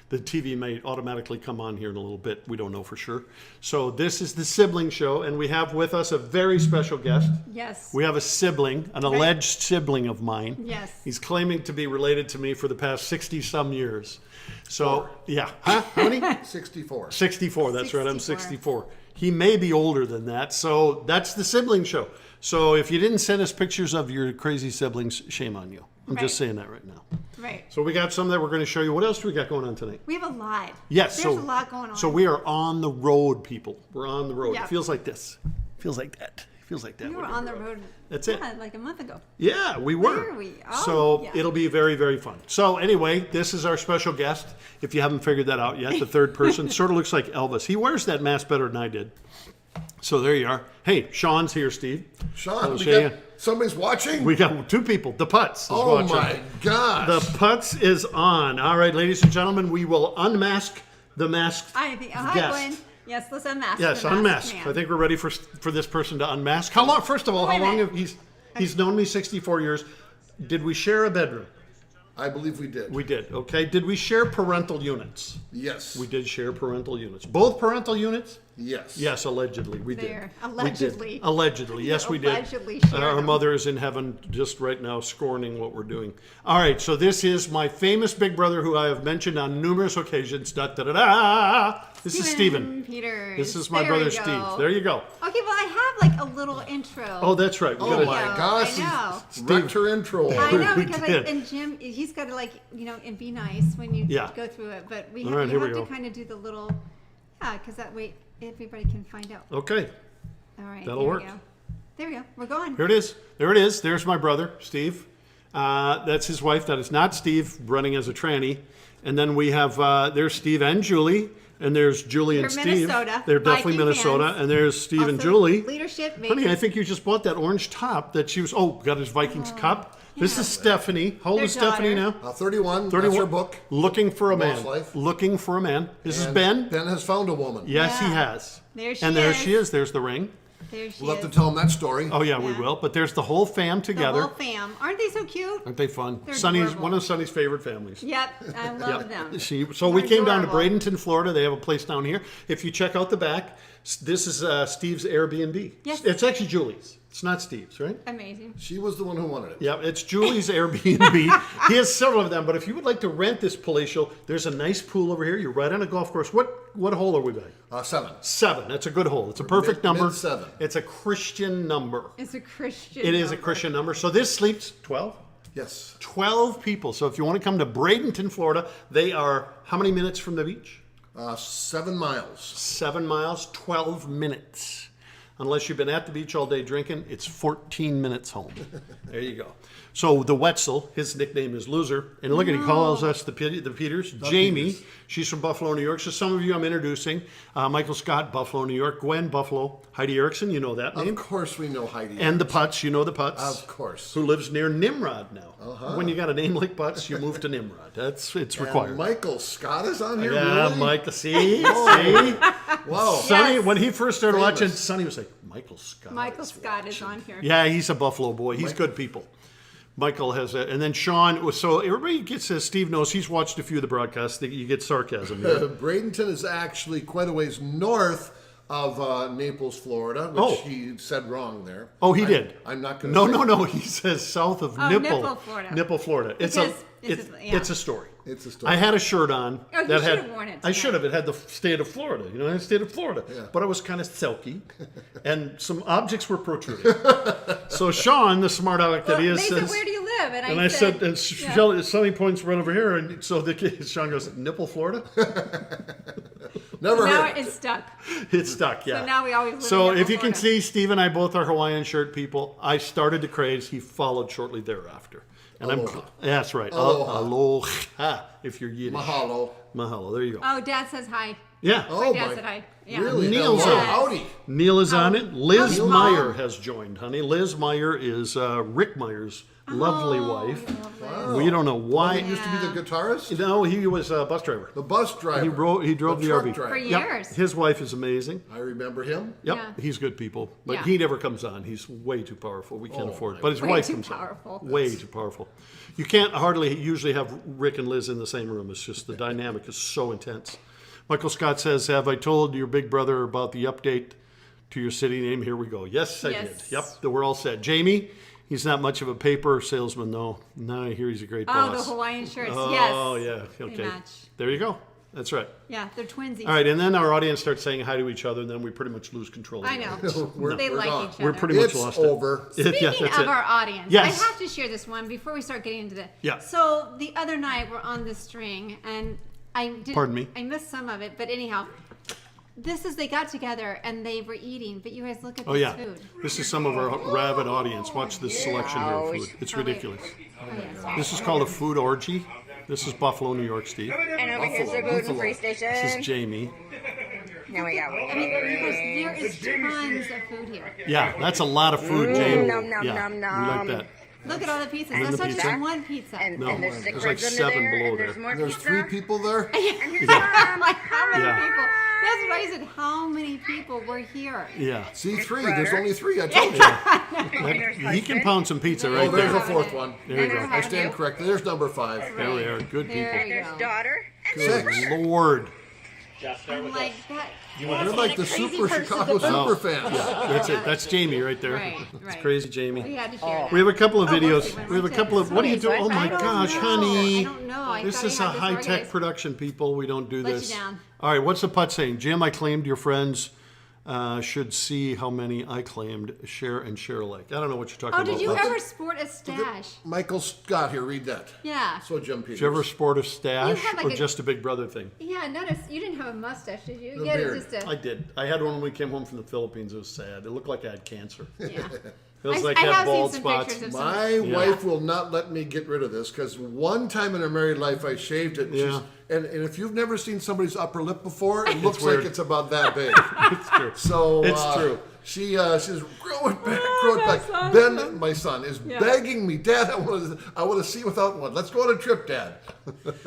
The TV may automatically come on here in a little bit. We don't know for sure. So this is the sibling show, and we have with us a very special guest. Yes. We have a sibling, an alleged sibling of mine. Yes. He's claiming to be related to me for the past 60-some years. So, yeah. Huh? How many? 64. 64, that's right. I'm 64. He may be older than that. So that's the sibling show. So if you didn't send us pictures of your crazy siblings, shame on you. I'm just saying that right now. Right. So we got some that we're going to show you. What else do we got going on tonight? We have a lot. Yes. There's a lot going on. So we are on the road, people. We're on the road. Yep. It feels like this. Feels like that. Feels like that. We were on the road. That's it. Like a month ago. Yeah, we were. Were we? Oh, so yeah. it'll be very, very fun. So anyway, this is our special guest. If you haven't figured that out yet, the third person sort of looks like Elvis. He wears that mask better than I did. So there you are. Hey, Sean's here, Steve. Sean, somebody's watching? We got two people. The Putz is oh watching. My gosh. The Putz is on. All right, ladies and gentlemen, we will unmask the masked Hi, guest. Gwen. Yes, let's unmask. Yes, the unmask. man. I think we're ready for this person to unmask. How long? First of all, Wait how a long minute. have he's known me 64 years? Did we share a bedroom? I believe we did. We did. Okay. Did we share parental units? Yes. We did share parental units. Both parental units? Yes. Yes, allegedly. We There. did. Allegedly. We did. Allegedly. Yes, we did. Allegedly shared Our them. mother is in heaven just right now scorning what we're doing. All right, so this is my famous big brother who I have mentioned on numerous occasions. Da, da, da, da. This is Stephen. Peters. This is my There brother we go. Steve. There you go. Okay, well, I have like a little intro. Oh, that's right. We Oh gotta- my Yeah, gosh. I know. He's wrecked her intro. I know, We because did. and Jim, he's got to and be nice when you Yeah. go through it. But we All have, right, you here we have to go. kind of do the little, because that way everybody can find out. Okay. All right, That'll there work. we go. There we go. We're going. Here it is. There it is. There's my brother, Steve. That's his wife. That is not Steve running as a tranny. And then we have, there's Steve and Julie. And there's Julie and They're Steve. Minnesota. They're definitely Viking Minnesota. fans. And there's Steve and Also, Julie. Leadership, maybe. Honey, I think you just bought that orange top that she was, got his Vikings cup. This yeah. is Stephanie. How old Their is Stephanie daughter. now? 31. 31. That's her book. Looking for a Boss man. Life. Looking for a man. This is And Ben. Ben has found a woman. Yes, he Yeah. has. There she and there is. she is. There's the ring. There she We'll have is. to tell him that story. Oh, yeah, we Yeah. will. But there's the whole fam The together. whole fam. Aren't they so cute? Aren't they fun? They're Sonny's adorable. one of Sonny's favorite families. Yep, I love them. So we They're came down to adorable. Bradenton, Florida. They have a place down here. If you check out the back, this is Steve's Airbnb. Yes. It's actually Julie's. It's not Steve's, right? Amazing. She was the one who wanted it. Yeah, it's Julie's Airbnb. He has several of them, but if you would like to rent this palatial, there's a nice pool over here. You're right on a golf course. What hole are we by? 7. 7. That's a good hole. It's a perfect number. Mid-7. It's a Christian number. It's a Christian. It is a number. Christian number. So this sleeps 12? Yes. 12 people. So if you want to come to Bradenton, Florida, they are how many minutes from the beach? 7 miles. 7 miles, 12 minutes. Unless you've been at the beach all day drinking, it's 14 minutes home. There you go. So the Wetzel, his nickname is Loser. And look at, he calls us the Peters. Jamie, Peters. she's from Buffalo, New York. So some of you I'm introducing. Michael Scott, Buffalo, New York. Gwen, Buffalo. Heidi Erickson, you know that name. Of course we know Heidi. And the Putz, you know the Putz. Of course. Who lives near Nimrod now. When you got a name like Putz, you move to Nimrod. It's required. And Michael Scott is on here, Yeah, really? Michael, see? Wow. Sonny, Yes. when he first started Famous. watching, Sonny was like, Michael Scott. Michael Scott is on here. Yeah, he's a Buffalo boy. He's good people. Michael has a, and then Sean. So everybody gets, Steve knows, he's watched a few of the broadcasts. You get sarcasm. Here. Bradenton is actually quite a ways north of Naples, Florida, which he said wrong there. Oh, he did. I'm not going to No. He says south of Nipple, Florida. Nipple, Florida. It's Because it's a story. It's a story. I had a shirt on Oh, you that should had. have worn it I tonight. should have. It had the state of Florida. You know, it had the state of Florida. Yeah. But I was kind of silky, and some objects were protruding. So Sean, the smart aleck that he Well, is, they said, says, "Where do you live?" and I said, and Sonny points right over here, and so the kid, Sean goes, Nipple, Florida. Never Now heard. it's stuck. It's stuck, yeah. So now we always live So in if you can Florida. see, Steve and I both are Hawaiian shirt people. I started the craze. He followed shortly thereafter. And Aloha. That's right. Aloha. Aloha, if you're Yiddish. Mahalo. Mahalo. There you go. Oh, Dad says hi. Yeah. Oh, Dad my. said hi. Yeah. Really? Neil's Hello. on. Howdy. Neil is on it. Liz Howdy, Meyer Mom. has joined, honey. Liz Meyer is Rick Meyer's lovely Oh, wife. lovely. We don't know He why. used to be the guitarist? No, he was a bus driver. The bus driver. He drove the truck RV. driver. For Yep. years. His wife is amazing. I remember him. Yep, Yeah. he's good people, but Yeah. he never comes on. He's way too powerful. We can't Oh, afford it. my But his Way wife too comes powerful. on. Way too powerful. You can't hardly usually have Rick and Liz in the same room. It's just the dynamic is so intense. Michael Scott says, "Have I told your big brother about the update to your city name?" Here we go. Yes, I Yes. did. Yep, we're all set. Jamie, he's not much of a paper salesman, though. No, I hear he's a great Oh, boss. the Hawaiian shirts. Oh, yes. yeah. They Okay. match. There you go. That's right. Yeah, they're twinsies. All right, and then our audience starts saying hi to each other, and then we pretty much lose control. I know. We're- They we're like gone. each other. We're pretty much It's lost it. over. Speaking Yeah, that's of it. our audience, Yes. I have to share this one before we start getting into the. Yeah. So the other night we're on the string, and I didn't. Pardon me? I missed some of it, but anyhow, they got together and they were eating. But you guys look at Oh this yeah, food. this is some of our rabid audience. Watch this selection here of food. It's ridiculous. Oh, yes. This is called a food orgy. This is Buffalo, New York, Steve. And over here's the gluten-free station. This is Jamie. Now we got I mean, because there is tons of food here. Yeah, that's a lot of food, Jamie. nom, nom, Yeah, nom, we nom. like that. Look at all the pizzas. And That's the not just pizza? one pizza. and, No, and there's six there's like ribs under 7 there, below and there's there. more There's pizza. 3 people there. And here's I'm like, how many Yeah. people? That's what I said. How many people were here? Yeah, See, 3. Brother. There's only 3. I told you. he can pound some pizza Oh, right there's there. a 4th one. There you go. I stand corrected. There's number 5. There we are. Good There people. you There's go. daughter. And 6. Lord. I'm like that. You're like the crazy super person Chicago that- super fans. That's it. That's Jamie right there. Right, It's right. crazy, We Jamie. had to share We have a couple of Oh, we'll videos. see when We have a we couple take of. What do you this. do? Oh my I don't gosh, know. honey. I don't know. I This thought is I a had this high-tech organized. production, people. We don't do Let this. you down. All right, what's the putt saying? Jim, I claimed your friends should see how many I claimed. Share and share alike. I don't know what you're talking Oh, about. did you Butts. ever sport a stash? Michael Scott here. Read that. Yeah. So Jim Peters. Did you ever sport a stash You had like or a- just a Big Brother thing? Yeah, you didn't have a mustache, did you? The You had beard. just a. I did. I had one when we came home from the Philippines. It was sad. It looked like I had cancer. Yeah. It was I, like I I had have seen bald some spots. pictures of some. My wife will not let me get rid of this because one time in her married life I shaved it. And, Yeah. and if you've never seen somebody's upper lip before, it looks weird. like it's about that big. It's true. So It's true. She says, grow it back, grow it back. that's Ben, awesome. my son, is Yeah. begging me, Dad, I want to see without one. Let's go on a trip, Dad.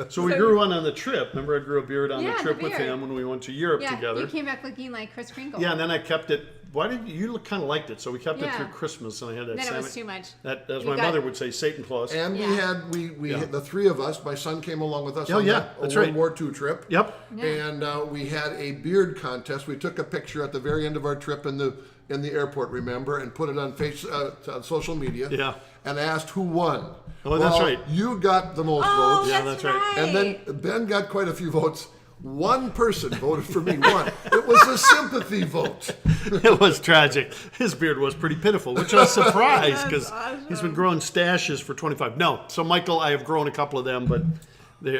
So we grew one on the trip. Remember, I grew a beard on Yeah, the the trip with beard. him when we went to Europe Yeah, together. you came back looking like Kris Kringle. Yeah, and then I kept it. Why did you kind of liked it? So we kept it Yeah. through Christmas, and I had that. Then it was Santa- too much. That, as You my got- mother would say, Satan Claus. And Yeah. we Yeah. had the 3 of us. My son came along with us Oh, on yeah, that that's World right. War II trip. Yep. Yeah. And we had a beard contest. We took a picture at the very end of our trip in the airport, remember, and put it on on social media. Yeah. And asked who won. Oh, that's right. You got the most Oh, votes. Yeah, that's, that's right. And then Ben got quite a few votes. One person voted for me. One. It was a sympathy vote. It was tragic. His beard was pretty pitiful, which I was surprised because awesome. he's been growing stashes for 25. No, so Michael, I have grown a couple of them, but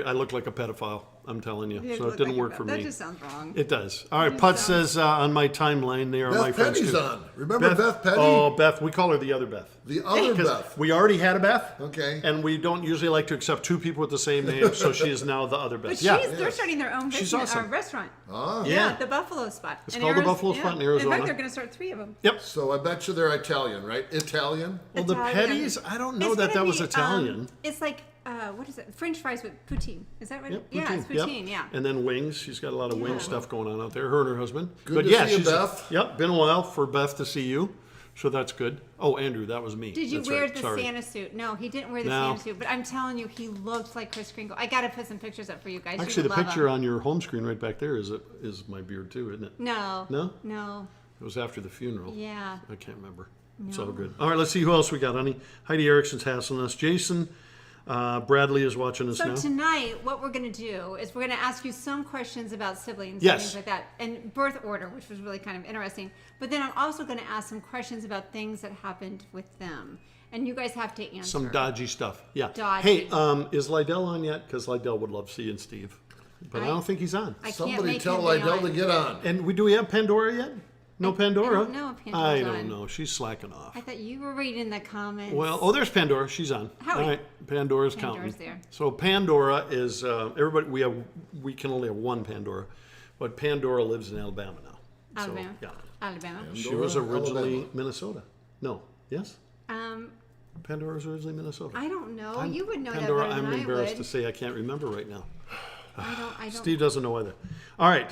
I look like a pedophile. I'm telling you. You So look it didn't like work a- for that me. just sounds wrong. It does. All right, Putz says on my timeline, they are my Beth friends Petty's too. on. Remember Beth Petty? Oh, Beth. We call her the other Beth. The other 'Cause Beth. we already had a Beth. Okay. And we don't usually like to accept 2 people with the same name, so she is now the other Beth. But yeah. they're starting their own She's business, awesome. restaurant. Ah. Yeah. The Buffalo spot. It's In called the Ariz- Buffalo spot in Arizona. In fact, they're going to start 3 of them. Yep. So I bet you they're Italian, right? Italian? Well, the Italian. Petties, I don't know It's that gonna was be, Italian. it's like, what is it? French fries with poutine. Is that right? Yep, Yeah, it's yep. poutine, yeah. And then wings. She's got a lot of wing Yeah. stuff going on out there. Her and her husband. Good but to yeah, see you, she's Beth. Yep, been a while for Beth to see you, so that's good. Oh, Andrew, that was me. Did you That's wear right. the Sorry. Santa suit? No, he didn't wear the No. Santa suit. But I'm telling you, he looked like Kris Kringle. I got to put some pictures up for you guys. Actually, you the would love picture them. on your home screen right back there is my beard too, isn't it? No. No? No. It was after the funeral. Yeah. I can't remember. It's all good. All right, let's see who else we got, honey. Heidi Erickson's hassling us. Jason Bradley is watching us So now. tonight, what we're going to do is we're going to ask you some questions about siblings Yes. and things like that, and birth order, which was really kind of interesting. But then I'm also going to ask some questions about things that happened with them, and you guys have to answer. Some dodgy stuff. Yeah. Dodgy. Hey, is Lydell on yet? Because Lydell would love seeing Steve. But I don't think he's on. I can't Somebody make tell him be Lydell on. to get on. And do we have Pandora yet? No Pandora? don't know if Pandora's I don't on. know. She's slacking off. I thought you were reading the comments. Well, there's Pandora. She's on. Howie. All right, Pandora's counting. Pandora's there. So Pandora is everybody. We can only have one Pandora, but Pandora lives in Alabama now. Alabama. So, yeah. Alabama. She was Pandora, originally Alabama. Minnesota. No. Yes. Pandora's originally Minnesota. I don't know. You would know Pandora, that better I'm than I embarrassed would. to say I can't remember right now. I don't. Steve doesn't know either. All right.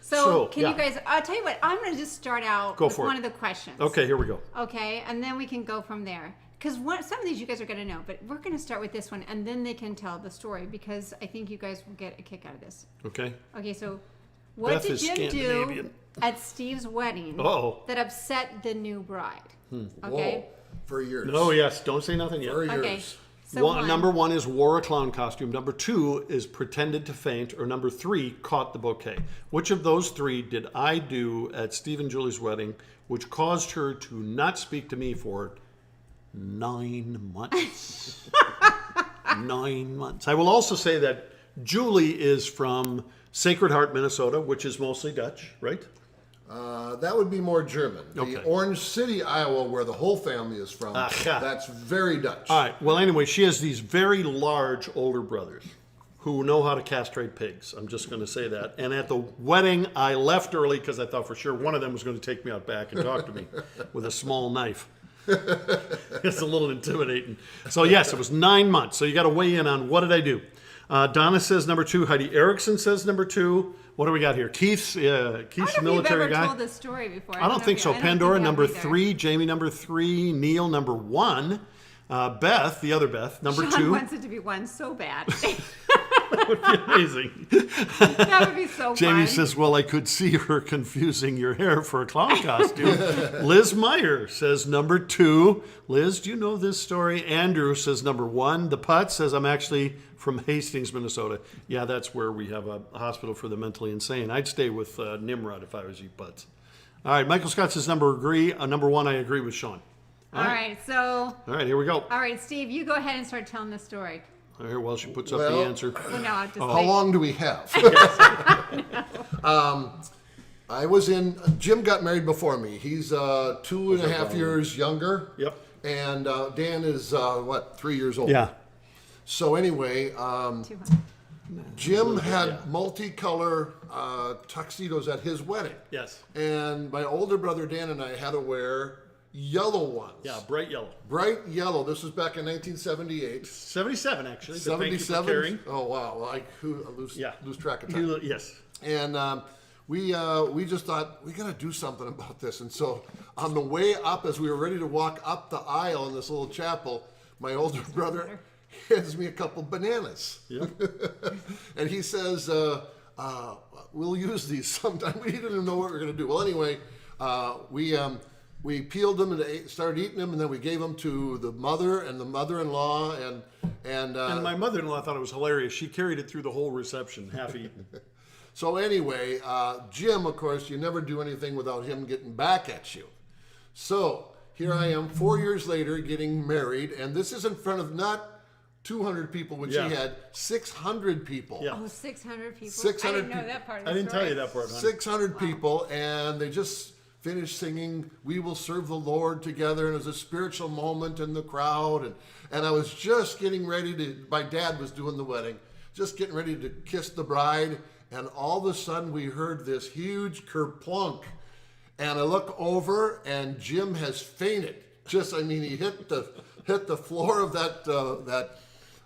So can yeah. you guys? I'll tell you what. I'm going to just start out Go with for it. one of the questions. Okay, here we go. Okay, and then we can go from there. Because some of these you guys are going to know, but we're going to start with this one, and then they can tell the story because I think you guys will get a kick out of this. Okay. Okay, so what Beth did is Jim do Scandinavian. at Steve's wedding Uh-oh. that upset the new bride? Whoa. Okay. For years. Oh, yes. Don't say nothing yet. For years. Okay. So Number 1 is wore a clown costume. Number 2 is pretended to faint. Or number 3, caught the bouquet. Which of those 3 did I do at Steve and Julie's wedding, which caused her to not speak to me for 9 months? 9 months. I will also say that Julie is from Sacred Heart, Minnesota, which is mostly Dutch, right? That would be more German. Okay. The Orange City, Iowa, where the whole family is from, Aha. that's very Dutch. All right. Well, anyway, she has these very large older brothers who know how to castrate pigs. I'm just going to say that. And at the wedding, I left early because I thought for sure one of them was going to take me out back and talk to me with a small knife. It's a little intimidating. So, yes, it was 9 months. So you got to weigh in on what did I do. Donna says number 2. Heidi Erickson says number 2. What do we got here? Keith's I don't know military if you've ever guy. told this story before. I don't think so. Pandora number 3. 3, Jamie number 3, Neil number 1, Beth, the other Beth, number Sean 2. wants it to be 1 so bad. That would be amazing. That would be so Jamie fun. says, well, I could see her confusing your hair for a clown costume. Liz Meyer says number 2. Liz, do you know this story? Andrew says number 1. The Putt says, I'm actually from Hastings, Minnesota. Yeah, that's where we have a hospital for the mentally insane. I'd stay with Nimrod if I was you, Putts. All right, Michael Scott says number 1, I agree with Sean. All right, so. All right, here we go. All right, Steve, you go ahead and start telling the story. All right, well, she puts up Well, the answer. Well, no, I'll just How long do we have? I was in. Jim got married before me. He's 2.5 years younger. Yep. And Dan is 3 years old. Yeah. So anyway, 200. Jim had multicolor tuxedos at his wedding. Yes. And my older brother Dan and I had to wear yellow ones. Yeah, bright yellow. Bright yellow. This was back in 1978. 77, actually. but thank you for 77. caring. Oh wow! Like I lose track of time. Yes. And we just thought we got to do something about this. And so on the way up, as we were ready to walk up the aisle in this little chapel, my older brother hands me a couple bananas. Yeah. And he says, we'll use these sometime. We didn't even know what we were going to do. Well, anyway, we peeled them and started eating them, and then we gave them to the mother and the mother-in-law, and My mother-in-law thought it was hilarious. She carried it through the whole reception, half eaten. so anyway, Jim, of course, you never do anything without him getting back at you. So here I am 4 years later getting married, and this is in front of not 200 people, which Yeah. he had 600 people. Yeah. Oh, 600 people. 600 I didn't know people. that part of the I didn't story. tell you that part, honey. 600 people, and they just finished singing "We Will Serve the Lord" together, and it was a spiritual moment in the crowd, and I was just getting ready to, my dad was doing the wedding, just getting ready to kiss the bride, and all of a sudden we heard this huge kerplunk, and I look over, and Jim has fainted. He hit the floor of that.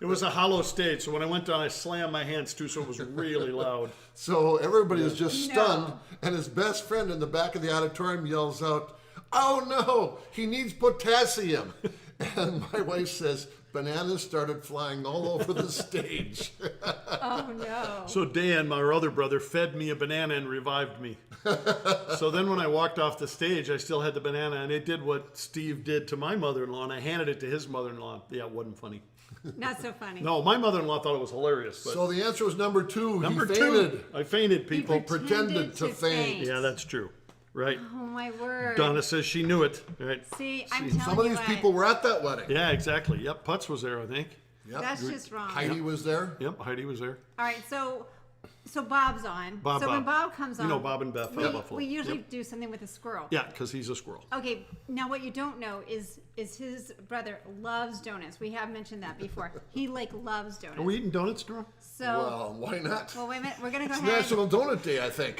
It was a hollow stage, so when I went down, I slammed my hands too, so it was really loud. So everybody is just stunned, No. and his best friend in the back of the auditorium yells out, "Oh no, he needs potassium." And my wife says, bananas started flying all over the stage. Oh, no. So Dan, my other brother, fed me a banana and revived me. So then when I walked off the stage, I still had the banana, and it did what Steve did to my mother-in-law, and I handed it to his mother-in-law. Yeah, it wasn't funny. Not so funny. No, my mother-in-law thought it was hilarious. But So the answer was number 2. number He fainted. 2, I fainted, people. pretended to faint. Yeah, that's true. Right. Oh, my word. Donna says she knew it. All right. See, I'm telling Some of you these what, people were at that wedding. Yeah, exactly. Yep, Putz was there, I think. Yep. That's just wrong. Heidi was there. Yep, Heidi was there. All right, so Bob's on. Bob, so when Bob. Bob comes You on, know Bob and Beth from Buffalo. we usually Yep. do something with a squirrel. Yeah, because he's a squirrel. Okay, now what you don't know is his brother loves donuts. We have mentioned that before. He loves donuts. Are we eating donuts tomorrow? So Well, why not? well, wait a minute. We're gonna go It's ahead. National Donut Day, I think.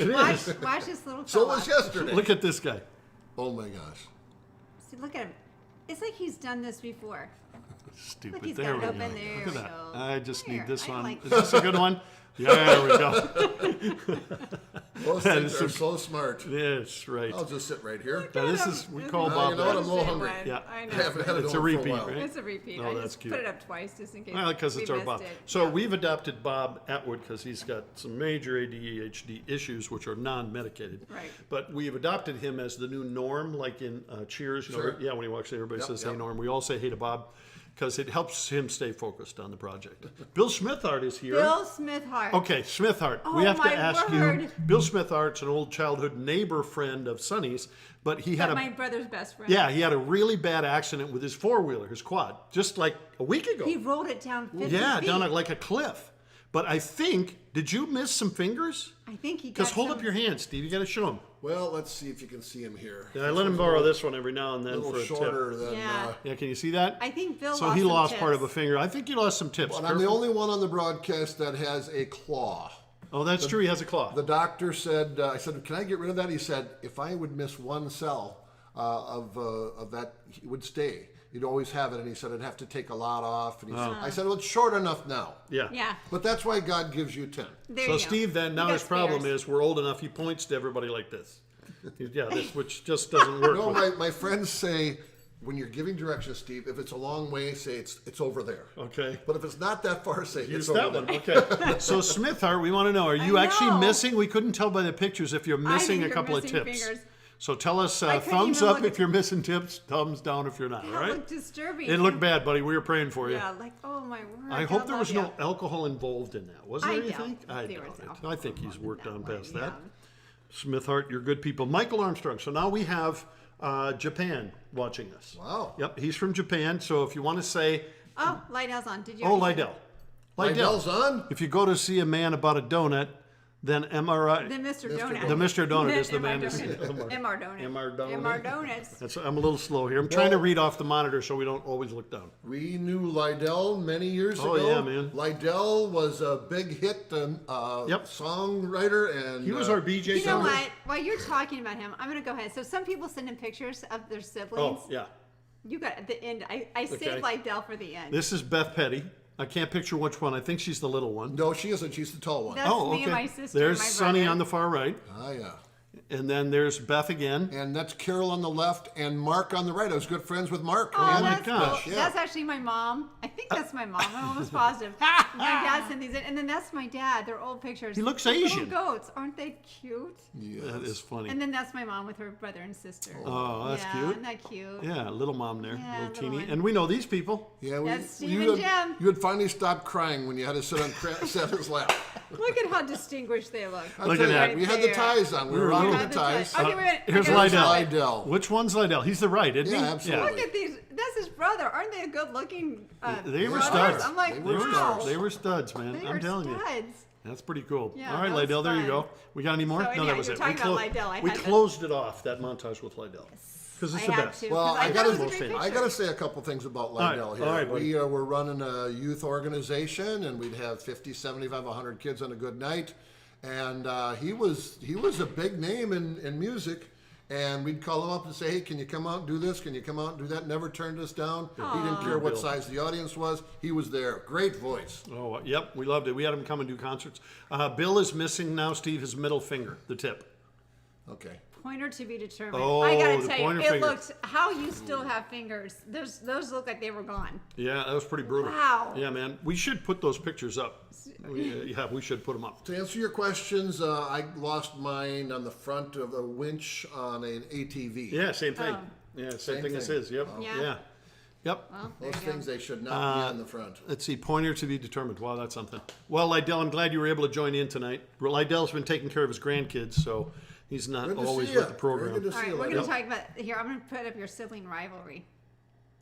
Watch this little So fella. was yesterday. Look at this guy. Oh my gosh. See, look at him. It's like he's done this before. Stupid. Look, he's There got we it go. open. There Look we at that. go. I just There, need this I one. like Is this a good one? Yeah, there we go. Those That things is are so smart. Yes, right. I'll just sit right here. Now, this is, we call Now Bob you know what, that. I'm a little hungry. Yeah. I I know. haven't had it It's a on repeat, for a while. right? It's a repeat. Oh, I that's just cute. put it up twice just in case. Well, because we it's our missed Bob. it. So Yeah. we've adopted Bob Atwood because he's got some major ADHD issues, which are non-medicated. Right. But we've adopted him as the new Norm, like in Cheers. You know, Sure. yeah, when he walks in, everybody Yep, says, yep. hey, Norm. We all say hey to Bob because it helps him stay focused on the project. Bill Smithart is here. Bill Smithart. Okay, Smithart. Oh, we have to my ask you. word. Bill Smithart's an old childhood neighbor friend of Sonny's, but he had But a my brother's best friend. yeah, he had a really bad accident with his four-wheeler, his quad, just like a week ago. He rolled it down 50 Yeah, feet. down like a cliff. But I think, did you miss some fingers? I think he got Because hold some- up your hand, Steve. You got to show him. Well, let's see if you can see him here. Yeah, I let him borrow this one every now and A then little for a shorter tip. than. Yeah. Yeah, can you see that? I think Bill So lost he some lost part tips. of a finger. I think he lost some tips. And I'm the Careful. only one on the broadcast that has a claw. Oh, that's true. He has a claw. The doctor said, I said, can I get rid of that? He said, if I would miss one cell of that, he would stay. He'd always have it. And he said, I'd have to take a lot off. And he said, I said, well, it's short enough now. Yeah. Yeah. But that's why God gives you 10. There So you go. Steve, then He now got his problem spares. is we're old enough. He points to everybody like this. Yeah, this which just doesn't work. No, with- my friends say, when you're giving directions, Steve, if it's a long way, say it's over there. Okay. But if it's not that far, say Use it's over that there. one. Okay. So Smithart, we want to know: are you I actually know. missing? We couldn't tell by the pictures if you're missing think a you're couple of missing tips. fingers. So tell us I couldn't thumbs even up look if at- you're missing tips, thumbs down if you're not. That All right. looked disturbing. It looked bad, buddy. We were praying for you. Yeah, like, oh my word. I hope God there was love no ya. alcohol involved in that. Was there I anything? doubt I there was doubt it. alcohol I think he's involved worked in on that past one, that. yeah. Smithart, you're good people. Michael Armstrong. So now we have Japan watching us. Wow. Yep, he's from Japan. So if you want to say, Oh, Lighthouse on. Did you? oh, already say Lydell. Lydell's on? If you go to see a man about a donut, then am I right? that? The Mr. Donut. The Mr. Donut is the man to MR see. Donut. MR Donut. MR Donut. MR Donuts. That's, I'm a little slow here. I'm trying to read off the monitor so we don't always look down. We knew Lydell many years Oh, ago. yeah, man. Lydell was a big hit Yep. songwriter, and He was our BJ. You know singer. what? While you're talking about him, I'm going to go ahead. So some people send in pictures of their siblings. Oh, yeah. You got at the end. I saved Okay. Lydell for the end. This is Beth Petty. I can't picture which one. I think she's the little one. No, she isn't. She's the tall one. That's Oh, me okay. and my sister. There's and my Sonny brother. on the far right, Ah, yeah. and then there's Beth again. And that's Carol on the left and Mark on the right. I was good friends with Mark. Oh, my that's gosh. cool. Yeah. That's actually my mom. I think that's my mom. I'm almost positive. My dad sent these in, and then that's my dad. They're old pictures. He looks They're Asian. Little goats, aren't they cute? That is funny. And then that's my mom with her brother and sister. Oh, that's yeah, cute. Isn't that cute? Yeah, little mom there, Yeah, little little teeny. one. And we know these people. Yeah, That's Steve you and had, Jim. you had finally stopped crying when you had to sit on Santa's lap. Look at how distinguished they look. I'll Look tell at you, that. we had the ties on. We were were rocking little. the ties. Okay, wait a minute. Here's I gotta Lydell. show it. Lydell. Which one's Lydell? He's the right, isn't he? Yeah, absolutely. Look at these. That's his brother. Aren't they a good looking? They were brothers? studs. I'm like, They They were, wow. they were studs, man. They I'm are telling you. studs. That's pretty cool. Yeah, All right, that was Lydell, there you fun. go. We got any more? So no, anyhow, that was you're it. talking about Lydell. I we had to- closed it off, that montage with Lydell. Because it's I the had best. to. Well, 'cause I thought gotta- it was a great I picture. got to say a couple things about right, Lydell here. all right, buddy. We were running a youth organization, and we'd have 50, 75, 100 kids on a good night. And he was a big name in music. And we'd call him up and say, hey, can you come out and do this? Can you come out and do that? Never turned us down. He didn't care what Bill. size the audience was. He was there. Great voice. Oh, yep, we loved it. We had him come and do concerts. Bill is missing now, Steve, his middle finger, the tip. Okay. Pointer to be determined. Oh, I gotta the tell you, pointer it finger. looks how you still have fingers. Those look like they were gone. Yeah, that was pretty brutal. Wow. Yeah, man. We should put those pictures up. We should put them up. To answer your questions, I lost mine on the front of a winch on an ATV. Yeah, same thing. Oh. Yeah, same Same thing as thing. his. Yep. Yeah. Yeah. Yep. Well, there Those you go. things, they should not be on the front. Let's see, pointer to be determined. Wow, that's something. Well, Lydell, I'm glad you were able to join in tonight. Lydell's been taking care of his grandkids, so he's not Good to always see with ya. the program. Very good to All see right, you, we're going Lydell. to talk about here. I'm going to put up your sibling rivalry.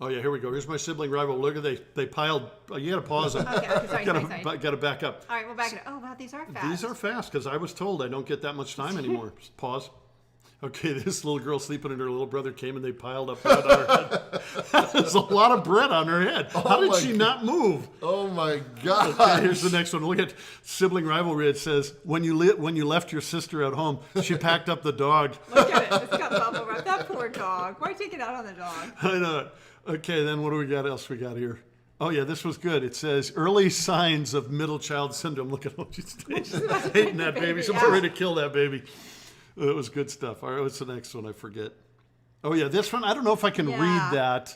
Oh yeah, here we go. Here's my sibling rival. Look at they piled. You got to pause them. Okay, sorry. Got to back up. All right, we'll back it up. Oh, wow, these are fast. These are fast because I was told I don't get that much time anymore. Pause. Okay, this little girl sleeping and her little brother came and they piled up bread on her head. There's a lot of bread on her head. How did my she God. not move? Oh my Okay, God. here's the next one. Look at sibling rivalry. It says, when you left your sister at home, she packed up the dog. Look at it. It's got bubble wrap. That poor dog. Why take it out on the dog? I know. Okay, then what do we got else we got here? Oh, yeah, this was good. It says, early signs of middle child syndrome. Look at how she's hating that baby. She's about ready to kill that baby. It was good stuff. All right, what's the next one? I forget. Oh, yeah, this one. I don't know if I can read that.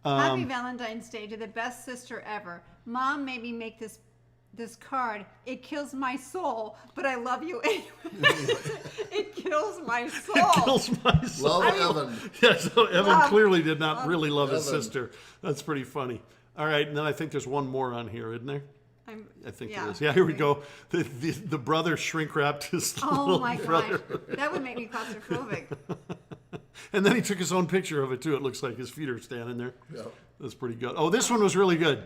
Happy Valentine's Day to the best sister ever. Mom made me make this card. It kills my soul, but I love you anyway. It kills my soul. It kills my soul. Love Evan. Yeah, so Evan Love- clearly did not really love his Evan. sister. That's pretty funny. All right, and then I think there's one more on here, isn't there? I think there is. Yeah, here we go. The brother shrink wrapped his Oh little my brother. gosh, that would make me claustrophobic. And then he took his own picture of it too. It looks like his feet are standing there. Yeah. That's pretty good. Oh, this one was really good.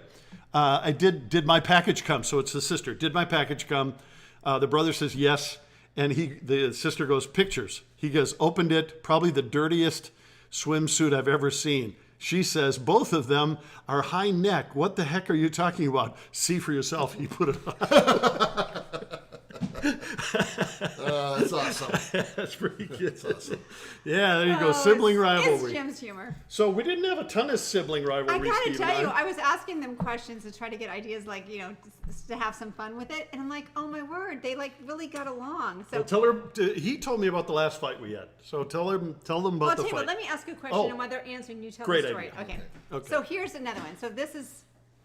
I did my package come? So it's the sister. Did my package come? The brother says yes, and the sister goes pictures. He goes opened it. Probably the dirtiest swimsuit I've ever seen. She says both of them are high neck. What the heck are you talking about? See for yourself. He put it on. It's awesome. That's pretty good. It's awesome. Yeah, there you go. Oh, Sibling it's rivalry. Jim's humor. So we didn't have a ton of sibling I rivalry. gotta Steve and tell you, I. I was asking them questions to try to get ideas, like, you know, to have some fun with it, and I'm like, oh my word, they like really got along. So Well, tell her. He told me about the last fight we had. So tell them Well, about I'll the tell you fight. what, let me ask you a question, Oh. and while they're answering, you tell Great the story. idea. Okay. Okay. So here's another one. So this is,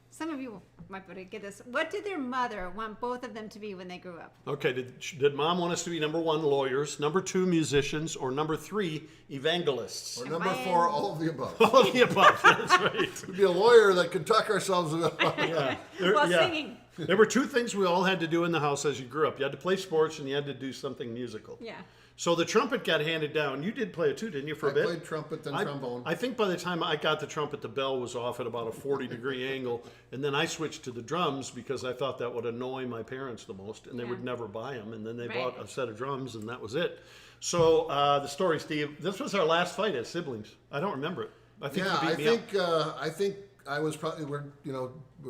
some of you might be able to get this. What did their mother want both of them to be when they grew up? Okay. Did mom want us to be number 1, lawyers, number 2, musicians, or number 3, evangelists? Or number 4, all of the above. All of the above. That's right. We'd be a lawyer that could talk ourselves about. Yeah. Well, singing. There were 2 things we all had to do in the house as you grew up. You had to play sports and you had to do something musical. Yeah. So the trumpet got handed down. You did play it too, didn't you, for a I bit? played trumpet and trombone. I think by the time I got the trumpet, the bell was off at about a 40-degree angle. And then I switched to the drums because I thought that would annoy my parents the most. And they would never buy them. And then they bought a set of drums and that was it. So the story, Steve, this was our last fight as siblings. I don't remember it. I think Yeah, you I beat me up. think I was probably we're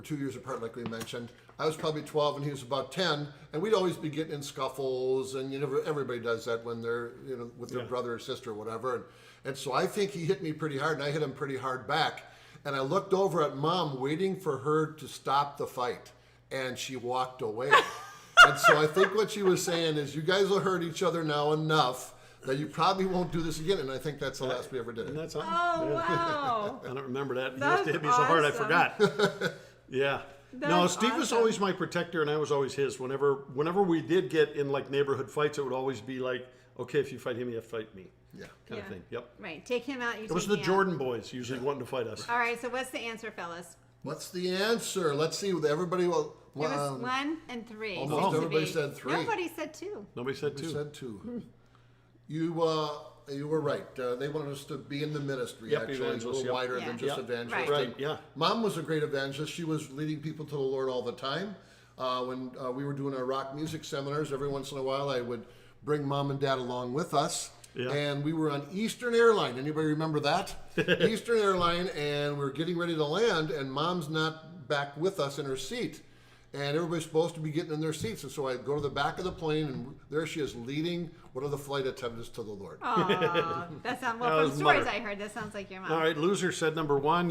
2 years apart, like we mentioned. I was probably 12 and he was about 10, and we'd always be getting in scuffles, and everybody does that when they're with their brother or sister or whatever. And so I think he hit me pretty hard, and I hit him pretty hard back. And I looked over at Mom, waiting for her to stop the fight, and she walked away. And so I think what she was saying is, you guys will hurt each other now enough that you probably won't do this again. And I think that's the last we ever did And it. that's all. Oh, wow. I don't remember that. He That's used to hit me so hard I awesome. forgot. Yeah. No, That's Steve was awesome. always my protector, and I was always his. Whenever we did get in like neighborhood fights, it would always be like, okay, if you fight him, you have to fight me, Yeah. kind of thing. Yep. Right. Take him out. You It was take the me out. Jordan boys usually wanting to fight us. All right. So what's the answer, fellas? What's the answer? Let's see. Everybody will. It was 1 and 3. almost seems to everybody be. said 3. Nobody said 2. Nobody said You two. said 2. You were right. They wanted us to be in the ministry, Yep, actually, a evangelist, little yep. wider Yeah. than just Yep. evangelist. Right. Right, yeah. Mom was a great evangelist. She was leading people to the Lord all the time. When we were doing our rock music seminars, every once in a while I would bring Mom and Dad along with us. Yeah. And we were on Eastern Airline. Anybody remember that? Eastern Airline, and we're getting ready to land, and Mom's not back with us in her seat. And everybody's supposed to be getting in their seats. And so I go to the back of the plane, and there she is leading one of the flight attendants to the Lord. Oh, that sounds, That well, was from stories mother. I heard, that sounds like your mom. All right, loser said number 1.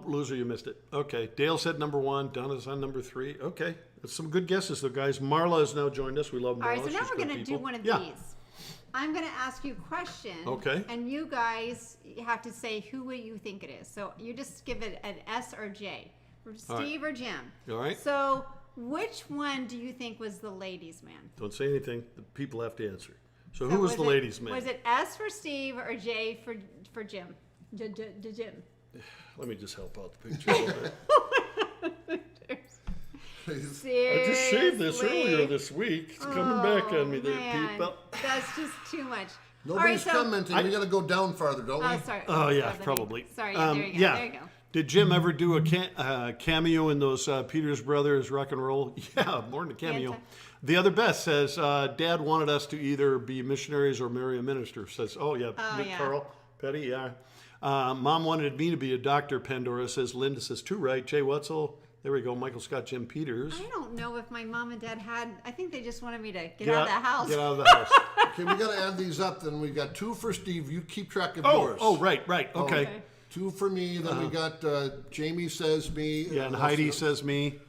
Loser, you missed it. Okay, Dale said number 1. Donna's on number 3. Okay, that's some good guesses, though, guys. Marla has now joined us. We love Marla. All right, so now She's we're good going to do people. one of Yeah. these. I'm going to ask you a question. Okay. And you guys have to say who you think it is. So you just give it an S or J. For Steve or Jim. All right. So which one do you think was the ladies' man? Don't say anything. The people have to answer. So who was the ladies' man? Was it S for Steve or J for Jim? Jim. Let me just help out the picture a little bit. I just shaved this Seriously? earlier this week. It's coming back on me there, Man, people. That's just too much. Nobody's All right, so, commenting. We got to go down farther, don't we? Oh, sorry. Oh, yeah, Let me- probably. Sorry, yeah, there you go. yeah. There you go. Did Jim ever do a cameo in those Peters Brothers rock and roll? Yeah, more than a cameo. Anti- The other best says, Dad wanted us to either be missionaries or marry a minister. Says, oh, yeah, Nick yeah. Carl, Petty, yeah. Mom wanted me to be a doctor, Pandora says. Linda says, too right. Jay Wetzel, there we go. Michael Scott, Jim Peters. I don't know if my mom and dad had. I think they just wanted me to get out of the house. Get out of the house. Okay, we got to add these up. Then we got 2 for Steve. You keep track of Oh, yours. oh, right. Okay. Okay. 2 for me. Then we got Jamie says me. Yeah, and Heidi says me.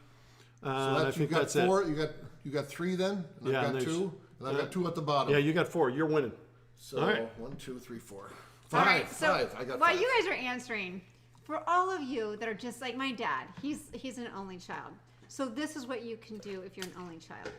So And I think you got that's 4. it. You got 3 then. And Yeah, I've and got there's- 2. And I've got 2 at the bottom. Yeah, you got 4. You're winning. So all right. 1, 2, 3, 4. All 5. right, so 5. I got while 5. you guys are answering, for all of you that are just like my dad, he's an only child. So this is what you can do if you're an only child.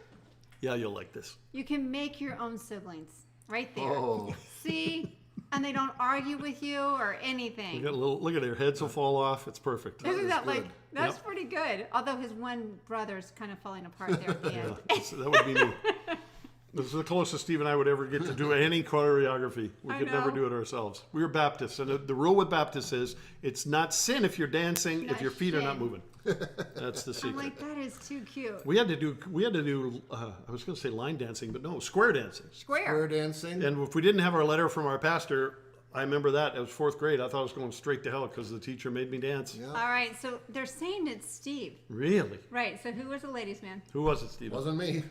Yeah, you'll like this. You can make your own siblings right there. Oh. See? And they don't argue with you or anything. You got a little, look at their heads will fall off. It's perfect. Isn't is that like good. that's Yep. pretty good? Although his one brother's kind of falling apart there at the end. That would be me. This is the closest Steve and I would ever get to do any choreography. We I could never know. do it ourselves. We were Baptists, and the rule with Baptists is it's not sin if you're dancing if Not your feet are not sin. moving. That's the I'm secret. like, that is too cute. We had to do. I was going to say line dancing, but no, square dancing. Square. Square dancing. And if we didn't have our letter from our pastor, I remember that. It was 4th grade. I thought I was going straight to hell because the teacher made me dance. Yeah. All right, so they're saying it's Steve. Really? Right, so who was the ladies' man? Who was it, Steve? Wasn't me.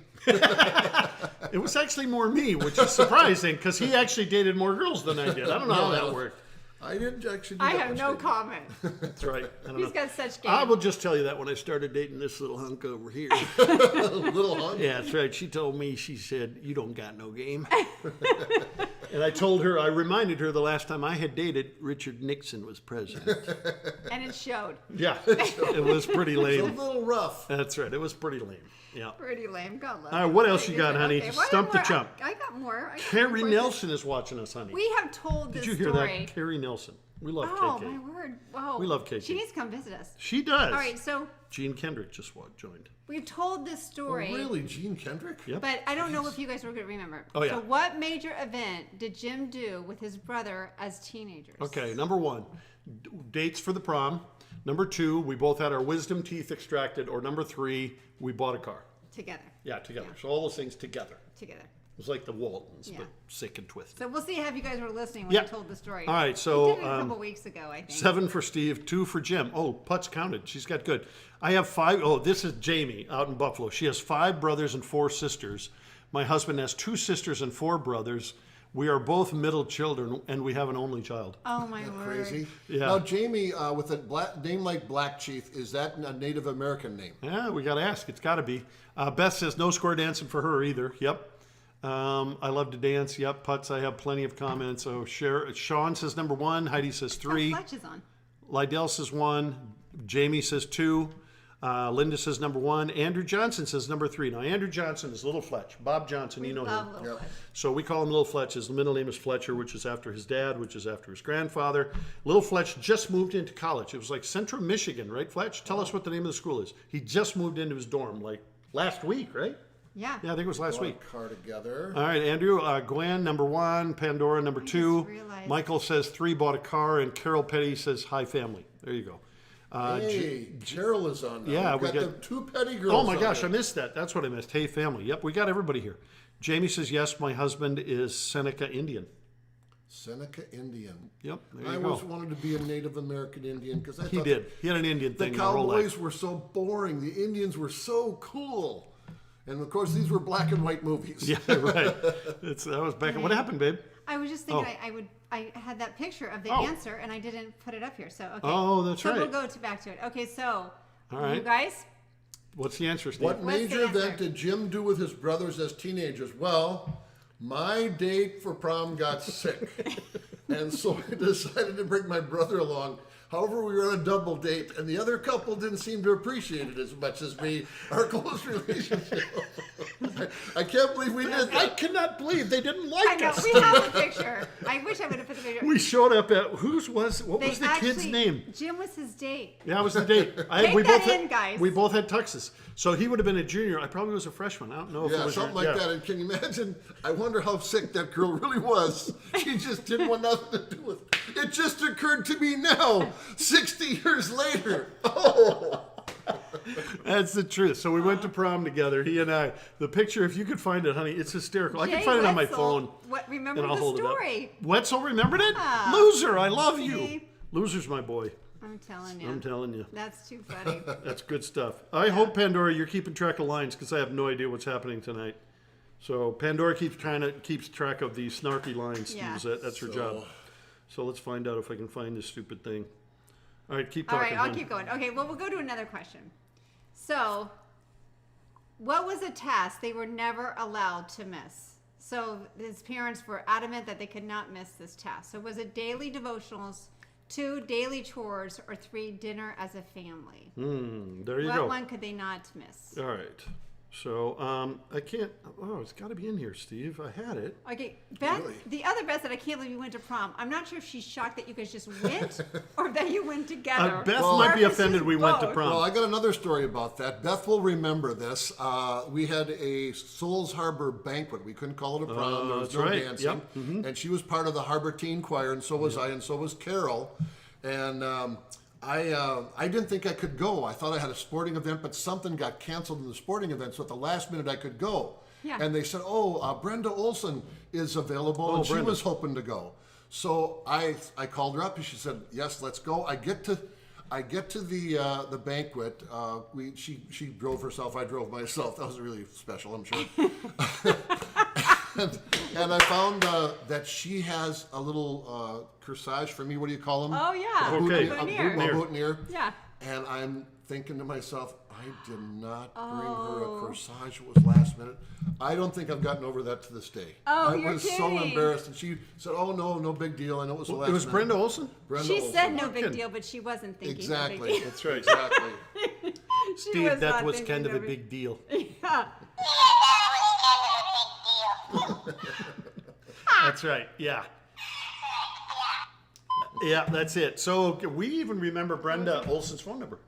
It was actually more me, which is surprising because he actually dated more girls than I did. I don't know how that worked. I didn't actually do I that have much no dating. comment. That's right. I don't He's know. got such game. I will just tell you that when I started dating this little hunk over here. Little hunk. Yeah, that's right. She told me, she said, "You don't got no game." And I told her, I reminded her the last time I had dated, Richard Nixon was president. And it showed. Yeah, it was pretty It's a lame. little rough. That's right. It was pretty lame. Yeah. Pretty lame. God love All right, you. what else you Ladies' got, man. honey? Okay, well, I Stump got the more. chump. I got more. I got Carrie more. Nelson is watching us, honey. We have told this Did you hear story. that? Carrie Nelson. We love Oh, KK. my word. Whoa. We love KK. She needs to come visit us. She does. All right, so Gene Kendrick just joined. we've told this story. Oh, really? Gene Kendrick? Yep. But I don't know if you guys were going to remember. Oh, yeah. So what major event did Jim do with his brother as teenagers? Okay, number 1, dates for the prom. Number 2, we both had our wisdom teeth extracted. Or number 3, we bought a car. Together. Yeah, together. So all those things together. Together. It was like the Waltons, Yeah. but sick and twisted. So we'll see how you guys were listening when Yeah. I told the story. All right, We so did it a couple weeks ago, I think. 7 for Steve, 2 for Jim. Oh, putts counted. She's got good. I have 5. Oh, this is Jamie out in Buffalo. She has 5 brothers and 4 sisters. My husband has 2 sisters and 4 brothers. We are both middle children, and we have an only child. Oh my word. Crazy. Yeah. Now, Jamie, with a name like Blackchief, is that a Native American name? Yeah, we got to ask. It's got to be. Beth says no square dancing for her either. Yep. I love to dance. Yep. Putts, I have plenty of comments. So Sean says number 1. Heidi says 3. Fletch is on. Lydell says 1. Jamie says 2. Linda says number 1. Andrew Johnson says number 3. Now, Andrew Johnson is Little Fletch. Bob Johnson, you know Love him. Little Yep. Fletch. So we call him Little Fletch. His middle name is Fletcher, which is after his dad, which is after his grandfather. Little Fletch just moved into college. It was like Central Michigan, right, Fletch? Tell us what the name of the school is. He just moved into his dorm like last week, right? Yeah. Yeah, I think it was last Bought week. a car together. All right, Andrew, Gwen, number 1, Pandora, number 2. realized- Michael says 3, bought a car, and Carol Petty says hi, family. There you go. Hey, Gerald is on now. Yeah, We've we got got- the 2 petty girls. Oh my on gosh, I there. missed that. That's what I missed. Hey, family. Yep, we got everybody here. Jamie says yes. My husband is Seneca Indian. Seneca Indian. Yep, there I you always go. wanted to be a Native American Indian because I He thought did. He had an Indian the thing. our whole life. cowboys were so boring. The Indians were so cool. And of course, these were black and white movies. Yeah, right. That was back. What happened, babe? I was just thinking Oh. I had that picture of the Oh. answer and I didn't put it up here. So okay. Oh, that's so right. we'll go back to it. Okay, so All right. you guys, What's the answer, Steve? What What's the major event answer? did Jim do with his brothers as teenagers? Well, my date for prom got sick. And so I decided to bring my brother along. However, we were on a double date, and the other couple didn't seem to appreciate it as much as me, our close relationship. I can't believe we did I that. cannot believe they didn't I like know us. we have a picture. I wish I would have put the picture. We showed up at what They was the kid's actually- name? Jim was his date. Yeah, it was the date. Take we that both in, guys. We both had tuxes, so he would have been a junior. I probably was a freshman. I don't know if it Yeah, was something your- like yeah. that. And can you imagine? I wonder how sick that girl really was. She just didn't want nothing to do with it. It just occurred to me now, 60 years later. Oh. That's the truth. So we went to prom together, he and I. The picture, if you could find it, honey, it's hysterical. I can Jay find it on my Wetzel, phone. What remember and I'll the hold story? it up. Wetzel remembered it? Yeah. Loser, I love you. See? Loser's my boy. I'm telling you. I'm telling you. That's too funny. That's good stuff. I hope, Pandora, you're keeping track of lines because I have no idea what's happening tonight. So Pandora keeps track of these snarky lines. Yeah. That's her job. So let's find out if I can find this stupid thing. All right, keep All talking. right, I'll hon. keep going. Okay, well, we'll go to another question. So, what was a task they were never allowed to miss? So, his parents were adamant that they could not miss this task. So, was it daily devotionals, 2 daily chores, or 3 dinner as a family? There you What go. one could they not miss? All right. So I can't. Oh, it's got to be in here, Steve. I had it. Okay, Beth, Really? the other Beth said, I can't believe you went to prom. I'm not sure if she's shocked that you guys just went or that you went together. Beth Well, might be Or if it's offended just we went to both. prom. Well, I got another story about that. Beth will remember this. We had a Souls Harbor banquet. We couldn't call it a prom. There was that's no right. dancing. Yep. Mm-hmm. And she was part of the Harbor Teen Choir, and so was I, and so was Carol. And I didn't think I could go. I thought I had a sporting event, but something got canceled in the sporting event, so at the last minute I could go. Yeah. And they said, Brenda Olson is available, and she Brenda. was hoping to go. So I called her up, and she said, yes, let's go. I get to the banquet. She drove herself. I drove myself. That was really special, I'm sure. and I found that she has a little corsage for me. What do you call them? Oh, yeah. Okay. A A boutonniere. boutonniere. Yeah. And I'm thinking to myself, I did not bring her Oh. a corsage. It was last minute. I don't think I've gotten over that to this day. Oh, I you're was so kidding. embarrassed. And she said, oh, no big deal. I know it was the last It was minute. Brenda Olson. Brenda She Olson. said no big kidding. deal, but she wasn't thinking Exactly. no big deal. That's right. Exactly. She Steve, that not was thinking kind of no a big deal. Yeah. That's right. Yeah. Yeah, that's it. So we even remember Brenda Olson's phone number.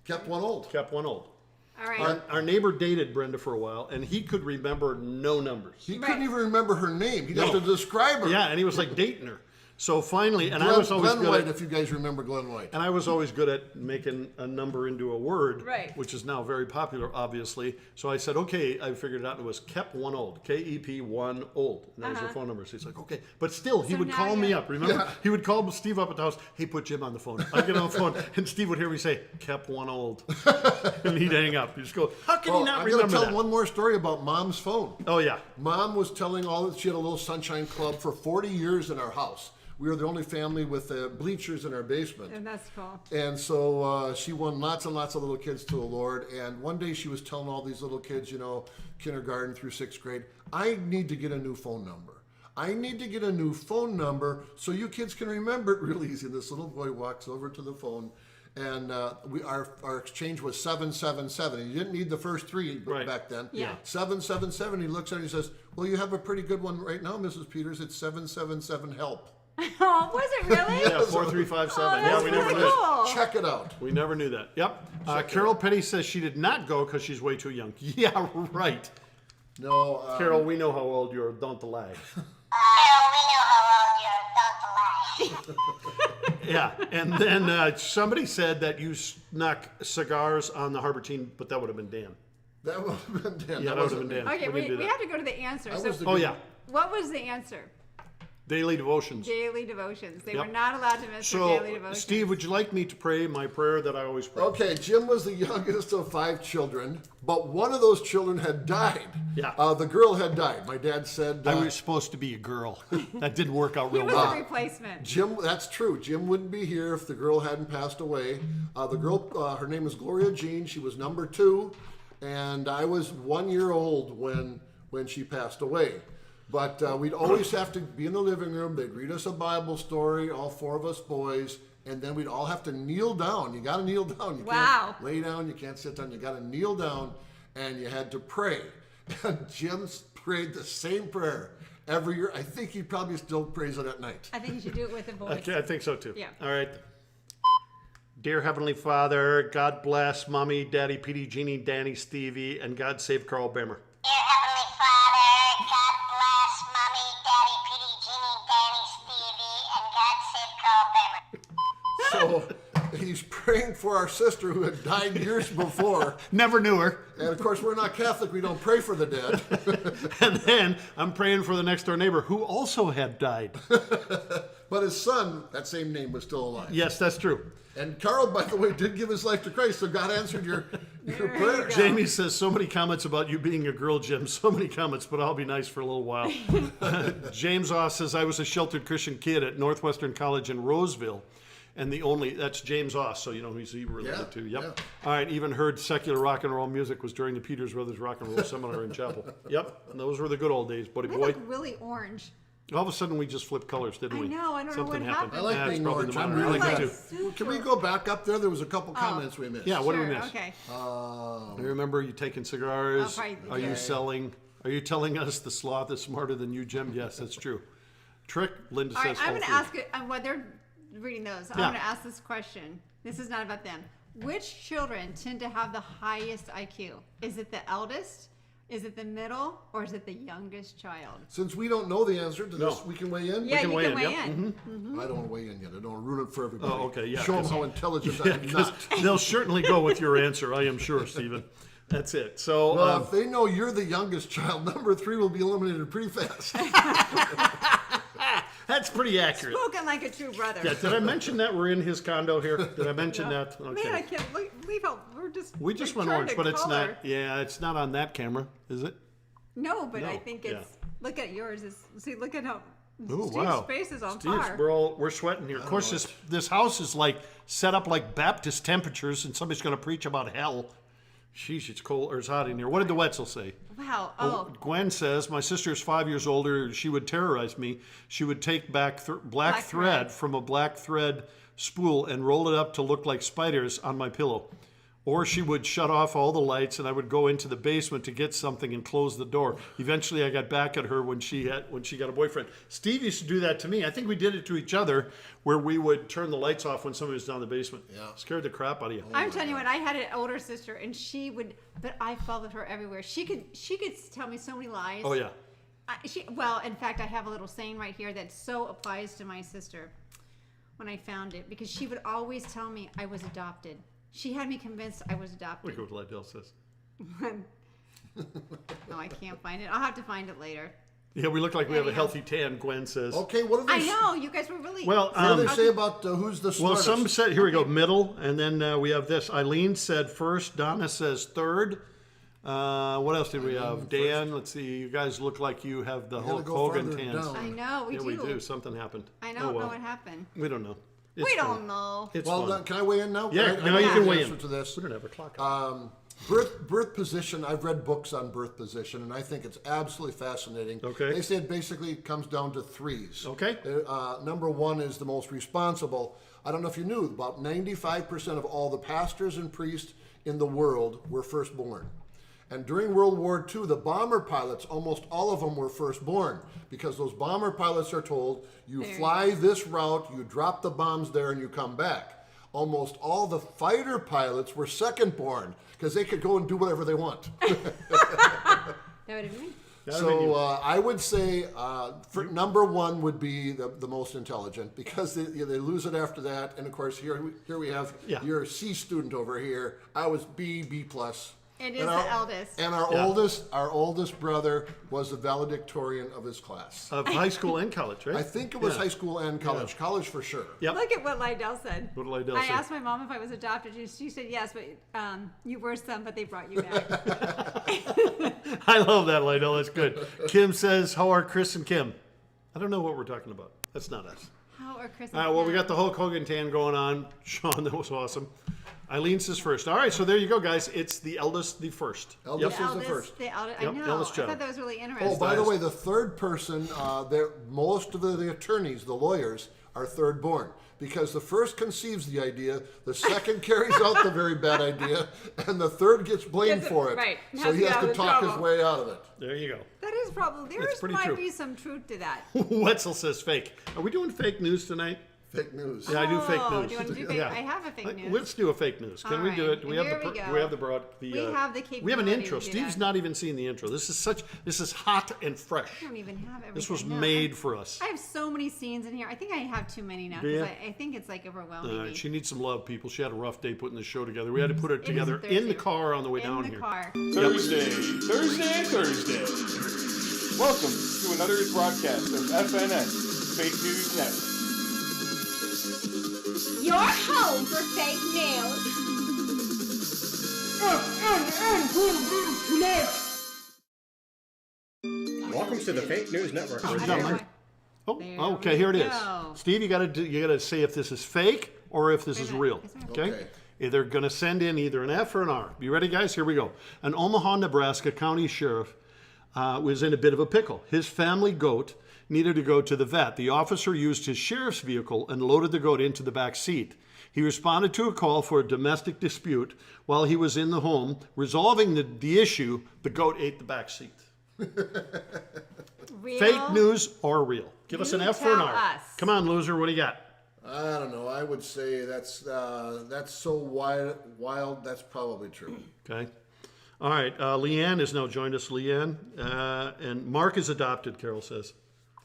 Kept one old. Kept one old. All right. Our neighbor dated Brenda for a while, and he could remember no numbers. He Right. couldn't even remember her name. He'd have to describe her. Yeah, and he was like dating her. So finally, and I Glenn, was always Glenn good White, at, if you guys remember Glenn White. and I was always good at making a number into a word, Right. which is now very popular, obviously. So I said, okay, I figured it out. It was kept one old, KEP one old, and that was her phone number. So he's like, okay, but still, he So would now call me you're- up. Remember, he would call Steve up at the house. Hey, put Jim on the phone. I get on the phone, and Steve would hear me say, kept one old, and he'd hang up. He'd just go, how can he Well, not I'm going remember to tell that? one more story about Mom's phone. Oh yeah, Mom was telling all that she had a little sunshine club for 40 years in our house. We were the only family with bleachers in our basement. And that's cool. And so she won lots and lots of little kids to the Lord. And one day she was telling all these little kids, kindergarten through 6th grade, I need to get a new phone number. I need to get a new phone number so you kids can remember it real easy. And this little boy walks over to the phone, and our exchange was 777. And you didn't need the first 3 Right. back then. Yeah. 777. He looks at it and he says, well, you have a pretty good one right now, Mrs. Peters. It's 777 help. Oh, was it really? yeah, 4357. Oh, yeah, that's we never really knew it. cool. Check it out. We never knew that. Yep. Carol Petty says she did not go because she's way too young. Yeah, right. No, Carol, we know how old you are. Don't lie. Yeah, and then somebody said that you snuck cigars on the Harbor Teen, but that would have been Dan. that would have been Dan. Yeah, that would have wasn't been me. Dan. Okay, We we didn't do have that. to go to the answer. That So, was the Oh good- yeah, what was the answer? daily devotions. Daily devotions. They Yep. were not allowed to miss their So, daily devotions. Steve, would you like me to pray my prayer that I always pray? Okay, Jim was the youngest of 5 children, but one of those children had died. Yeah. The girl had died. My dad said, I was supposed to be a girl. That didn't work out he real was well. a replacement. Jim, that's true. Jim wouldn't be here if the girl hadn't passed away. The girl, her name is Gloria Jean. She was number 2, and I was 1 year old when she passed away. But we'd always have to be in the living room. They'd read us a Bible story, all 4 of us boys, and then we'd all have to kneel down. You got to kneel down. You Wow. can't lay down. You can't sit down. You got to kneel down, and you had to pray. And Jim prayed the same prayer every year. I think he probably still prays it at night. I think you should do it with a voice. Okay, I think so too. Yeah. All right. Dear Heavenly Father, God bless Mommy, Daddy, Petey, Jeannie, Danny, Stevie, and God save Carl Bimmer. Dear Heavenly Father, God bless Mommy, Daddy, Petey, Jeannie, Danny, Stevie, and God save Carl Bimmer. So he's praying for our sister who had died years before. Never knew her. And of course, we're not Catholic. We don't pray for the dead. And then I'm praying for the next door neighbor who also had died. But his son, that same name, was still alive. Yes, that's true. And Carl, by the way, did give his life to Christ, so God answered your prayers. Jamie says, so many comments about you being a girl, Jim. So many comments, but I'll be nice for a little while. James Oss says, I was a sheltered Christian kid at Northwestern College in Roseville. And that's James Oss, so you know who he's related Yeah, to. Yep. yeah. All right, even heard secular rock and roll music was during the Peters Brothers Rock and Roll Seminar in Chapel. Yep, and those were the good old days, buddy They boy. look really orange. All of a sudden we just flipped colors, didn't I we? know, I don't know Something what happened. happened. I like Yeah, it's being probably orange. the I'm monitor. really I like glad. it too. Can we go back up there? There was a couple comments we missed. Yeah, what do we Sure, miss? Okay. I remember you taking cigars. Oh, probably- Are you yeah. selling? Are you telling us the sloth is smarter than you, Jim? Yes, that's true. Trick, Linda All says. right, I'm going to Whole ask it. While they're reading those, I'm Yeah. going to ask this question. This is not about them. Which children tend to have the highest IQ? Is it the eldest? Is it the middle? Or is it the youngest child? Since we don't know the answer to this, No. we can weigh in? Yeah, can you weigh can in, weigh yep. in. I don't want to weigh in yet. I don't want to ruin it for everybody. Oh, okay, yeah, Show them 'cause- how intelligent Yeah, I'm 'cause not. they'll certainly go with your answer, I am sure, Stephen. That's it. So, Well, if they know you're the youngest child, number 3 will be eliminated pretty fast. that's pretty accurate. Spoken like a true brother. Yeah, did I mention that we're in his condo here? Did I mention that? Okay. Man, I can't believe how We just we're went orange, turned but to it's color. not. Yeah, it's not on that camera, is it? No, but I No, think yeah. it's. Look at yours. See, look at how Oh Steve's wow! face is on Steve's, fire. we're sweating here. Of course, this house is like set up like Baptist temperatures, and somebody's going to preach about hell. Sheesh, it's cold or it's hot in here. What did the Wetzel say? Wow. Oh, Gwen says, my sister's 5 years older. She would terrorize me. She would take back black thread thread. from a black thread spool and roll it up to look like spiders on my pillow. Or she would shut off all the lights and I would go into the basement to get something and close the door. Eventually I got back at her when she got a boyfriend. Steve used to do that to me. I think we did it to each other where we would turn the lights off when somebody was down in the basement. Yeah. Scared the crap out of you. I'm telling you what. I had an older sister, and she would. But I followed her everywhere. She could tell me so many lies. Oh yeah. Well, in fact, I have a little saying right here that so applies to my sister when I found it, because she would always tell me I was adopted. She had me convinced I was adopted. Look what Lydell says. No, I can't find it. I'll have to find it later. Yeah, we look like we have a Anyhow. healthy tan, Gwen says. Okay, what do they I know you guys were really. Well, What do they say about who's the Well, smartest? some said, here we go, middle, and then we have this. Eileen said first, Donna says third. What else did we have? Dan, let's see, you guys look like you have the gotta Hulk go Hogan farther tans. down. I know we Yeah, do. we do. Something happened. I Oh, don't know well. what happened. We don't know. It's We fun. don't know. It's Well, fun. can I weigh in now? Yeah, I now know you the can weigh answer in. to this. We don't have a clock. Birth position, I've read books on birth position, and I think it's absolutely fascinating. Okay. They say it basically comes down to 3s. Okay. Number 1 is the most responsible. I don't know if you knew, about 95% of all the pastors and priests in the world were firstborn. And during World War II, the bomber pilots, almost all of them were firstborn, because those bomber pilots are told, you fly this route, you drop the bombs there, and you come back. Almost all the fighter pilots were second-born, because they could go and do whatever they want. That would have been me. So I would say number 1 would be the most intelligent, because they lose it after that. And of course, here we have your C student over here. I was B plus. It is And the eldest. And our oldest brother was the valedictorian of his class. Of high school and college, right? I think it was high school and college. Yeah. College for sure. Yep. Look at what Lydell said. What did Lydell I say? asked my mom if I was adopted, and she said yes, but you were some, but they brought you back. I love that, Lydell. That's good. Kim says, how are Chris and Kim? I don't know what we're talking about. That's not us. How are Chris? All right, well, we got the Hulk Hogan tan going on. Sean, that was awesome. Eileen says first. All right, so there you go, guys. It's the eldest, the first. Eldest Yep. is the first. The eldest. I Yep, know. eldest I child. thought that was really interesting. Oh, by the Nice. way, the third person, most of the attorneys, the lawyers, are third born. Because the first conceives the idea, the second carries out the very bad idea, and the third gets blamed Gets it- for it. right. So Has he to has get out to of talk his trouble. way out of it. There you go. That is probably It's pretty might true. be some truth to that. Wetzel says fake. Are we doing fake news tonight? Fake news. Yeah, I do fake Oh, news. do you want to do fake? Yeah. I have a fake news. Let's do a fake news. Can All we do right. it? Do we have Here the we go. we have the broad We have the we have an capability intro. to do Steve's that. not even seen the intro. This is hot and fresh. I don't even have everything. This was No, made for us. I have so many scenes in here. I think I have too many now Do you? because I think it's like overwhelming. All me. right, she needs some love, people. She had a rough day putting the show together. We had to put it It is together Thursday. in the car on the way in down the here. car. Thursday. Welcome to another broadcast of FNN, Fake News Network. Your home for fake news. Welcome to the Fake News Network. Oh, I done, don't Mike. know. Oh, There okay, we here it is. go. Steve, you gotta say if this is fake or if this is a minute. real. Is there- Okay? Okay. They're gonna send in either an F or an R. You ready, guys? Here we go. An Omaha, Nebraska county sheriff was in a bit of a pickle. His family goat needed to go to the vet. The officer used his sheriff's vehicle and loaded the goat into the back seat. He responded to a call for a domestic dispute while he was in the home. Resolving the issue, the goat ate the back seat. Real? Fake news or real? Give us an You F or an tell R. us. Come on, loser. What do you got? I don't know. I would say that's so wild. That's probably true. Okay. All right. Leanne has now joined us. Leanne. And Mark is adopted, Carol says.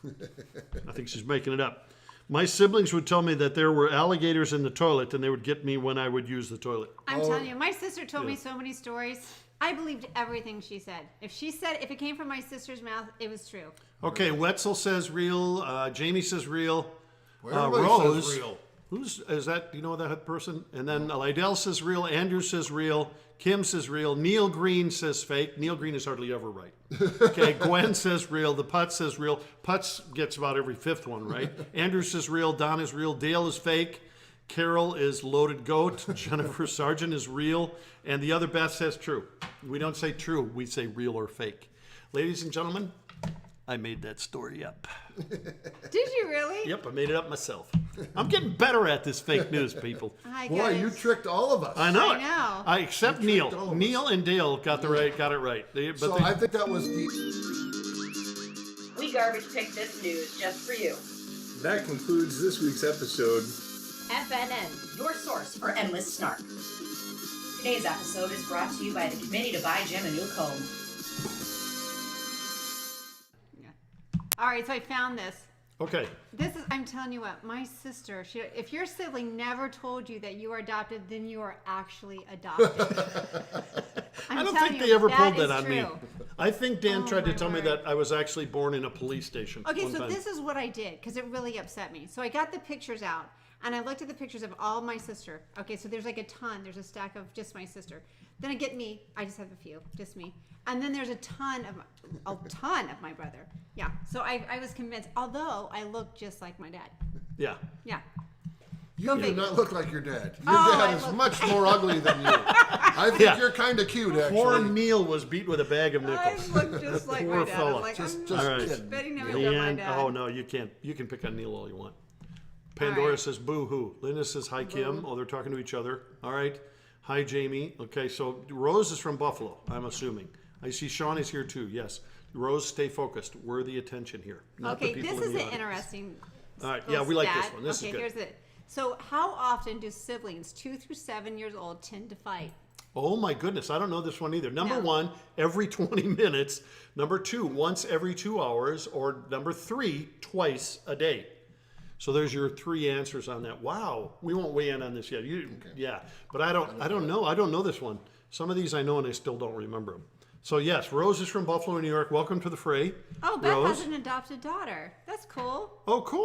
I think she's making it up. My siblings would tell me that there were alligators in the toilet and they would get me when I would use the toilet. I'm telling you, my sister told me so many stories. I believed everything she said. If it came from my sister's mouth, it was true. Okay. Wetzel says real. Jamie says real. Everybody Rose. says real. Is that? Do you know that person? And then Lydell says real. Andrew says real. Kim says real. Neil Green says fake. Neil Green is hardly ever right. Okay. Gwen says real. The Putz says real. Putz gets about every fifth one right. Andrew says real. Don is real. Dale is fake. Carol is loaded goat. Jennifer Sargent is real. And the other Beth says true. We don't say true. We say real or fake. Ladies and gentlemen, I made that story up. Did you really? Yep, I made it up myself. I'm getting better at this fake news, people. Hi, Boy, guys. you tricked all of us. I know I it. know. Except You tricked all Neil. of us. Neil and Dale got it right. So I think that was the. We garbage picked this news just for you. That concludes this week's episode. FNN, your source for endless snark. Today's episode is brought to you by the Committee to Buy Jim a New Comb. All right, so I found this. Okay. I'm telling you what, my sister, if your sibling never told you that you are adopted, then you are actually adopted. I don't telling think you, they ever pulled is that on me. true. I think Dan Oh, tried to my tell me word. that I was actually born in a police station. Okay, one so time. this is what I did because it really upset me. So I got the pictures out and I looked at the pictures of all my sister. Okay, so there's like a ton. There's a stack of just my sister. Then I get me. I just have a few, just me. And then there's a ton of my brother. Yeah. So I was convinced. Although I look just like my dad. Yeah. Yeah. You Go do figure. not look like your dad. Your Oh, dad I is look- much more ugly than you. I think Yeah. you're kind of cute, actually. Poor Neil was beat with a bag of I nickels. look just like Poor my dad. fella. I'm like, Just I'm just All right. kidding. betting never done my Leanne, dad. oh no, you can't. You can pick on Neil all you want. Pandora right. says boo hoo. Linda says hi Kim. Oh, they're talking to each other. All right. Hi Jamie. Okay, so Rose is from Buffalo, I'm assuming. I see Sean is here too. Yes. Rose, stay focused. Worthy attention here. Not the Okay, people this in is the an audience. interesting. All right, little yeah, we like this stat. one. This is okay, good. here's it. So, how often do siblings 2 through 7 years old tend to fight? Oh my goodness, I don't know this one either. Number No. 1, every 20 minutes. Number 2, once every 2 hours. Or number 3, twice a day. So there's your 3 answers on that. Wow, we won't weigh in on this yet. Yeah, but I don't know. I don't know this one. Some of these I know and I still don't remember them. So yes, Rose is from Buffalo, New York. Welcome to the fray. Oh, Beth Rose. has an adopted daughter. That's cool. Oh, cool.